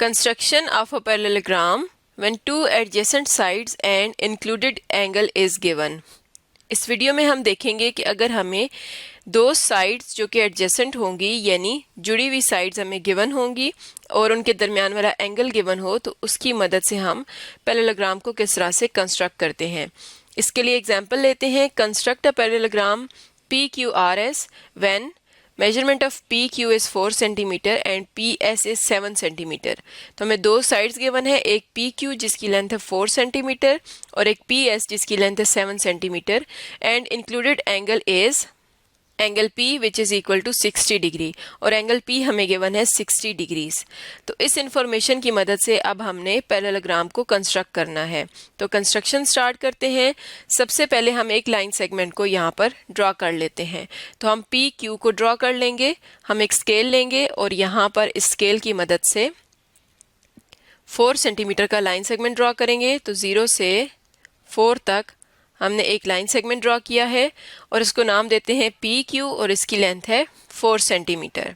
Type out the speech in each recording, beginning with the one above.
Construction of a parallelogram when two adjacent sides and included angle is given. इस video में हम देखेंगे कि अगर हमें दो साइड्स जो कि एडजेसेंट होंगी यानी जुड़ी हुई साइड्स हमें गिवन होंगी और उनके दरमियान वाला एंगल गिवन हो तो उसकी मदद से हम पैरेललोग्राम को किस तरह से कंस्ट्रक्ट करते हैं। इसके लिए एग्जांपल लेते हैं। Construct a parallelogram PQRS when measurement of PQ is 4 centimetre and PS is 7 centimetre. तो हमें दो साइड्स गिवन है, एक PQ जिसकी लेंथ है 4 सेंटीमीटर और एक PS जिसकी लेंथ है 7 centimetre and included angle is angle P which is equal to 60 degree और एंगल P हमें गिवन है 60 डिग्रीज। तो इस इंफॉर्मेशन की मदद से अब हमने पैरेललोग्राम को कंस्ट्रक्ट करना है। तो कंस्ट्रक्शन स्टार्ट करते हैं। सबसे पहले हम एक लाइन सेगमेंट को यहाँ पर ड्रॉ कर लेते हैं। तो हम PQ को ड्रॉ कर लेंगे, हम एक स्केल लेंगे और यहाँ पर इस स्केल की मदद से 4 सेंटीमीटर का लाइन सेगमेंट ड्रॉ करेंगे। तो 0 से 4 तक हमने एक लाइन सेगमेंट ड्रॉ किया है और इसको नाम देते हैं PQ और इसकी लेंथ है 4 सेंटीमीटर।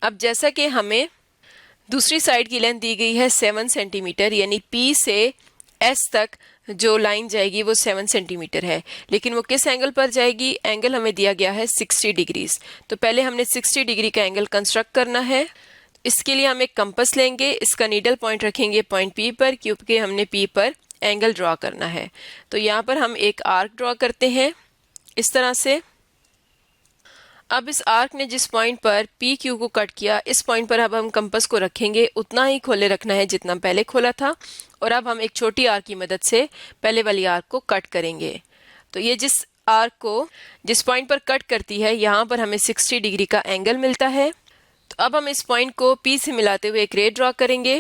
अब जैसा कि हमें दूसरी साइड की लेंथ दी गई है 7 सेंटीमीटर यानी P से S तक जो लाइन जाएगी वो 7 सेंटीमीटर है, लेकिन वो किस एंगल पर जाएगी? एंगल हमें दिया गया है 60 डिग्रीज। तो पहले हमने 60 डिग्री का एंगल कंस्ट्रक्ट करना है। इसके लिए हम एक कंपास लेंगे, इसका नीडल पॉइंट रखेंगे पॉइंट P पर क्योंकि हमने P पर एंगल ड्रॉ करना है। तो यहाँ पर हम एक आर्क ड्रॉ करते हैं इस तरह से। अब इस आर्क ने जिस पॉइंट पर PQ को कट किया, इस पॉइंट पर अब हम कंपास को रखेंगे, उतना ही खोले रखना है जितना पहले खोला था। और अब हम एक छोटी आर्क की मदद से पहले वाली आर्क को कट करेंगे। तो ये जिस आर्क को जिस पॉइंट पर कट करती है यहाँ पर हमें 60 डिग्री का एंगल मिलता है। तो अब हम इस पॉइंट को P से मिलाते हुए एक रे ड्रॉ करेंगे।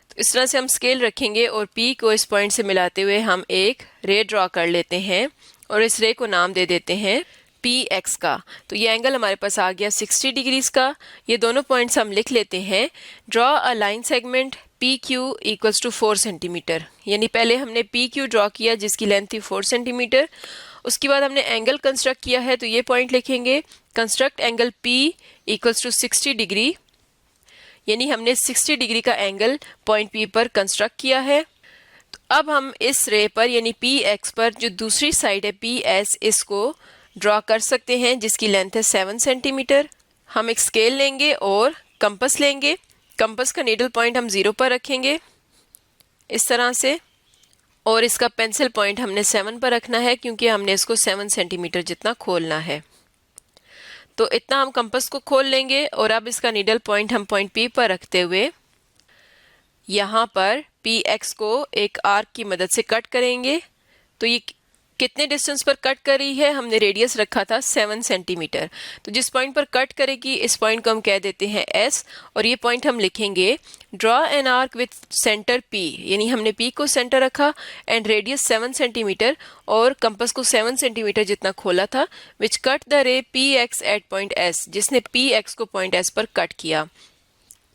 तो इस तरह से हम स्केल रखेंगे और P को इस पॉइंट से मिलाते हुए हम एक रे ड्रॉ कर लेते हैं और इस रे को नाम दे देते हैं PX का। तो ये एंगल हमारे पास आ गया 60 डिग्रीज का। ये दोनों पॉइंट्स हम लिख लेते हैं। Draw a line segment PQ equals to 4 centimetre यानी पहले हमने PQ ड्रॉ किया जिसकी लेंथ थी 4 सेंटीमीटर। उसके बाद हमने एंगल कंस्ट्रक्ट किया है, तो ये पॉइंट लिखेंगे construct angle P equals to 60 degree यानी हमने 60 डिग्री का एंगल पॉइंट P पर कंस्ट्रक्ट किया है। तो अब हम इस रे पर यानी PX पर जो दूसरी साइड है PS, इसको ड्रॉ कर सकते हैं जिसकी लेंथ है 7 सेंटीमीटर। हम एक स्केल लेंगे और कंपास लेंगे। कंपास का नीडल पॉइंट हम 0 पर रखेंगे इस तरह से और इसका पेंसिल पॉइंट हमने 7 पर रखना है क्योंकि हमने इसको 7 सेंटीमीटर जितना खोलना है। तो इतना हम कंपास को खोल लेंगे और अब इसका नीडल पॉइंट हम पॉइंट P पर रखते हुए यहाँ पर PX को एक आर्क की मदद से कट करेंगे। तो ये कितने डिस्टेंस पर कट करी है? हमने रेडियस रखा था 7 सेंटीमीटर। तो जिस पॉइंट पर कट करेगी इस पॉइंट को हम कह देते हैं S और ये पॉइंट हम लिखेंगे draw an arc with centre P यानी हमने P को सेंटर रखा एंड रेडियस 7 सेंटीमीटर और कंपास को 7 सेंटीमीटर जितना खोला था which cut the ray PX at point S जिसने PX को पॉइंट S पर कट किया।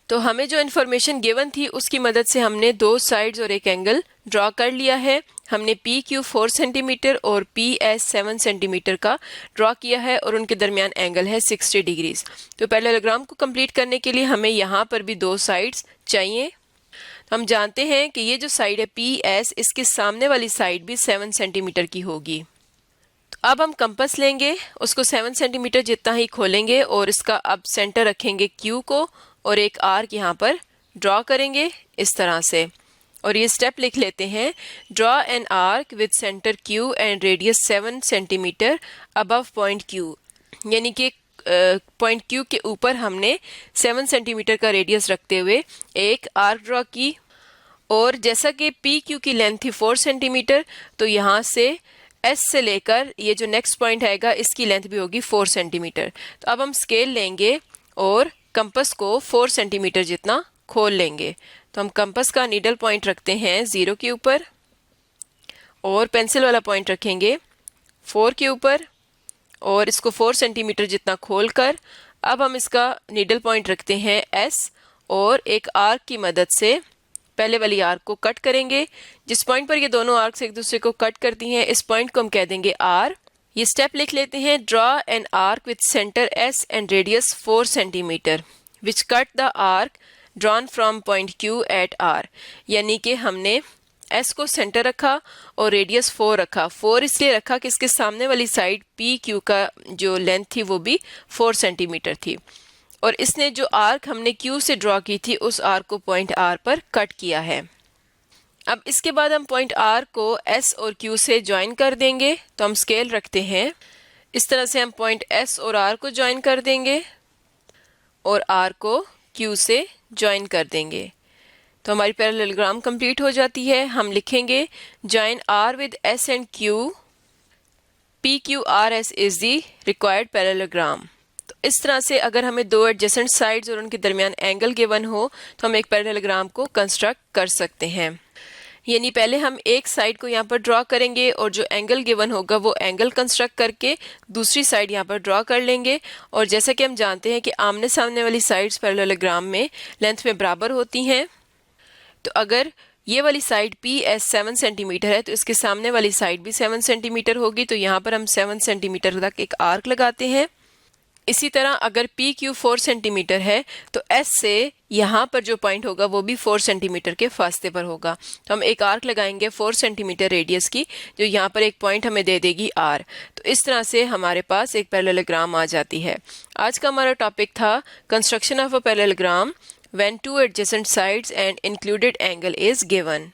तो हमें जो इन्फॉर्मेशन गिवन थी उसकी मदद से हमने दो साइड्स और एक एंगल ड्रॉ कर लिया है। हमने PQ 4 सेंटीमीटर और PS 7 सेंटीमीटर का ड्रॉ किया है और उनके दरमियान एंगल है 60 डिग्रीज। तो पैरेललोग्राम को कंप्लीट करने के लिए हमें यहाँ पर भी दो साइड्स चाहिए। हम जानते हैं कि ये जो साइड है PS, इसके सामने वाली साइड भी 7 सेंटीमीटर की होगी। तो अब हम कंपास लेंगे, उसको 7 सेंटीमीटर जितना ही खोलेंगे और इसका अब सेंटर रखेंगे Q को और एक आर्क यहाँ पर ड्रॉ करेंगे इस तरह से और ये स्टेप लिख लेते हैं। Draw an arc with centre Q and radius 7 centimetre above point Q यानी कि पॉइंट Q के ऊपर हमने 7 सेंटीमीटर का रेडियस रखते हुए एक आर्क ड्रॉ की और जैसा कि PQ की लेंथ थी 4 सेंटीमीटर तो यहाँ से S से लेकर ये जो नेक्स्ट पॉइंट आएगा इसकी लेंथ भी होगी 4 सेंटीमीटर। तो अब हम स्केल लेंगे और कंपास को 4 सेंटीमीटर जितना खोल लेंगे। तो हम कंपास का नीडल पॉइंट रखते हैं 0 के ऊपर और पेंसिल वाला पॉइंट रखेंगे 4 के ऊपर और इसको 4 सेंटीमीटर जितना खोलकर अब हम इसका नीडल पॉइंट रखते हैं S और एक आर्क की मदद से पहले वाली आर्क को कट करेंगे। जिस पॉइंट पर ये दोनों आर्क्स एक दूसरे को कट करती हैं इस पॉइंट को हम कह देंगे R। ये स्टेप लिख लेते हैं। Draw an arc with centre S and radius 4 centimetre which cut the arc drawn from point Q at R, यानी कि हमने S को सेंटर रखा और रेडियस 4 रखा। 4 इसलिए रखा कि इसके सामने वाली साइड PQ का जो लेंथ थी वो भी 4 सेंटीमीटर थी, और इसने जो आर्क हमने Q से ड्रॉ की थी उस आर्क को पॉइंट R पर कट किया है। अब इसके बाद हम पॉइंट R को S और Q से ज्वाइन कर देंगे। तो हम स्केल रखते हैं, इस तरह से हम पॉइंट S और R को ज्वाइन कर देंगे और R को Q से ज्वाइन कर देंगे। तो हमारी पैरेललोग्राम कंप्लीट हो जाती है। हम लिखेंगे join R with S and Q, PQRS is the required parallelogram. तो इस तरह से अगर हमें दो एडजेसेंट साइड्स और उनके दरमियान एंगल गिवन हो तो हम एक पैरेललोग्राम को कंस्ट्रक्ट कर सकते हैं। यानी पहले हम एक साइड को यहाँ पर ड्रॉ करेंगे और जो एंगल गिवन होगा वो एंगल कंस्ट्रक्ट करके दूसरी साइड यहाँ पर ड्रॉ कर लेंगे। और जैसा कि हम जानते हैं कि आमने सामने वाली साइड्स पैरेललोग्राम में लेंथ में बराबर होती हैं, तो अगर ये वाली साइड PS 7 सेंटीमीटर है तो इसके सामने वाली साइड भी 7 सेंटीमीटर होगी। तो यहाँ पर हम 7 सेंटीमीटर तक एक आर्क लगाते हैं। इसी तरह अगर PQ 4 सेंटीमीटर है तो S से यहाँ पर जो पॉइंट होगा वो भी 4 सेंटीमीटर के फासले पर होगा। तो हम एक आर्क लगाएंगे 4 सेंटीमीटर रेडियस की, जो यहाँ पर एक पॉइंट हमें दे देगी R। तो इस तरह से हमारे पास एक पैरेललोग्राम आ जाती है। आज का हमारा टॉपिक था construction of a parallelogram when two adjacent sides and included angle is given।